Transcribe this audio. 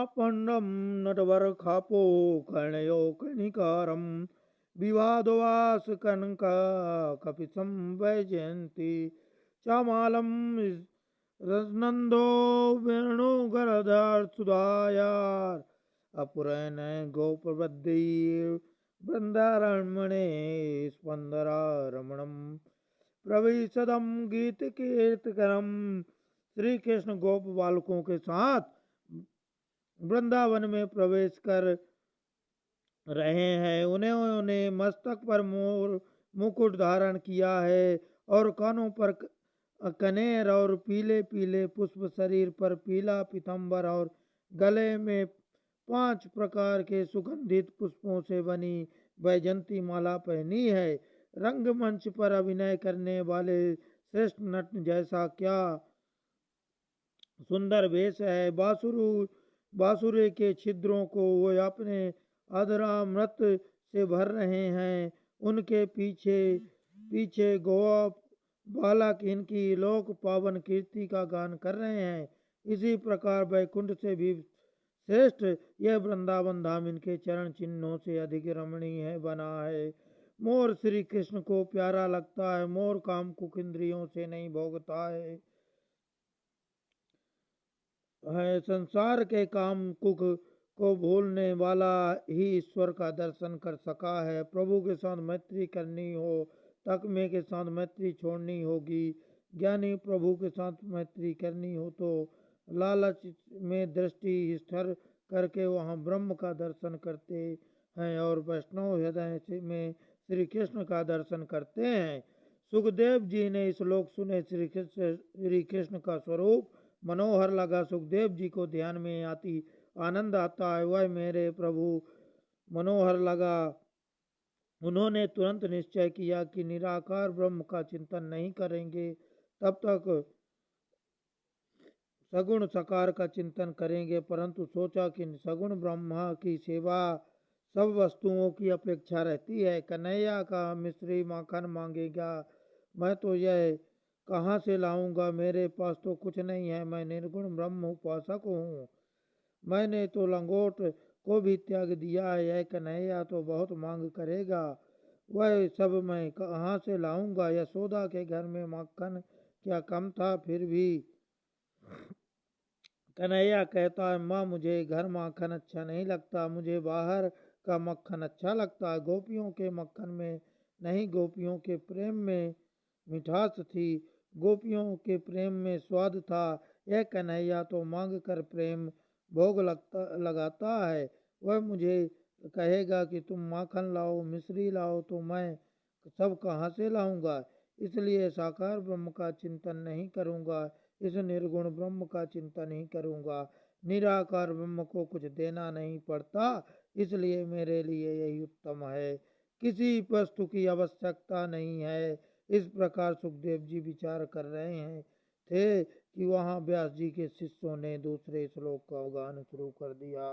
पंडम नटवर खापो कर्णयो कनिकारम विवादवास कनका कपिसम वैजयंती चामालम रसनंदो वेणुगरधर सुधायार अपुरैन गोपवद्दी वृंदारण्मणे स्पंदरा रमणम प्रविशदम गीत कीर्तकरम। श्री कृष्ण गोप बालकों के साथ वृंदावन में प्रवेश कर रहे हैं। उन्होंने मस्तक पर मोर मुकुट धारण किया है और कानों पर कनेर और पीले पीले पुष्प, शरीर पर पीला पीताम्बर और गले में 5 प्रकार के सुगंधित पुष्पों से बनी वैजंती माला पहनी है। रंगमंच पर अभिनय करने वाले श्रेष्ठ नट जैसा क्या सुंदर वेश है। बांसुरी के छिद्रों को वो अपने अधरामृत से भर रहे हैं। उनके पीछे पीछे गोवा बालक इनकी लोक पावन कीर्ति का गान कर रहे हैं। इसी प्रकार वैकुंठ से भी श्रेष्ठ यह वृंदावन धाम इनके चरण चिन्हों से अधिक रमणीय है बना है। मोर श्री कृष्ण को प्यारा लगता है। मोर काम कुक इंद्रियों से नहीं भोगता है। संसार के काम कुक को भूलने वाला ही ईश्वर का दर्शन कर सका है। प्रभु के साथ मैत्री करनी हो, तकमे के साथ मैत्री छोड़नी होगी। ज्ञानी प्रभु के साथ मैत्री करनी हो तो लालच में दृष्टि स्थिर करके वहाँ ब्रह्म का दर्शन करते हैं और वैष्णव हृदय में श्री कृष्ण का दर्शन करते हैं। सुखदेव जी ने श्लोक सुने। श्री कृष्ण का स्वरूप मनोहर लगा। सुखदेव जी को ध्यान में आती आनंद आता है। वह मेरे प्रभु मनोहर लगा। उन्होंने तुरंत निश्चय किया कि निराकार ब्रह्म का चिंतन नहीं करेंगे तब तक सगुण साकार का चिंतन करेंगे। परंतु सोचा कि सगुण ब्रह्मा की सेवा सब वस्तुओं की अपेक्षा रहती है। कन्हैया का मिश्री माखन मांगेगा, मैं तो यह कहाँ से लाऊंगा? मेरे पास तो कुछ नहीं है। मैं निर्गुण ब्रह्म उपासक हूँ। मैंने तो लंगोट को भी त्याग दिया है। यह कन्हैया तो बहुत मांग करेगा, वह सब मैं कहाँ से लाऊंगा? यशोदा के घर में माखन क्या कम था? फिर भी कन्हैया कहता है, माँ मुझे घर माखन अच्छा नहीं लगता, मुझे बाहर का मक्खन अच्छा लगता है। गोपियों के मक्खन में नहीं, गोपियों के प्रेम में मिठास थी, गोपियों के प्रेम में स्वाद था। यह कन्हैया तो मांग कर प्रेम भोग लगाता है। वह मुझे कहेगा कि तुम माखन लाओ, मिश्री लाओ, तो मैं सब कहाँ से लाऊंगा? इसलिए साकार ब्रह्म का चिंतन नहीं करूंगा, इस निर्गुण ब्रह्म का चिंतन ही करूंगा। निराकार ब्रह्म को कुछ देना नहीं पड़ता, इसलिए मेरे लिए यही उत्तम है। किसी वस्तु की आवश्यकता नहीं है। इस प्रकार सुखदेव जी विचार कर रहे हैं थे कि वहां व्यास जी के शिष्यों ने दूसरे श्लोक का गान शुरू कर दिया।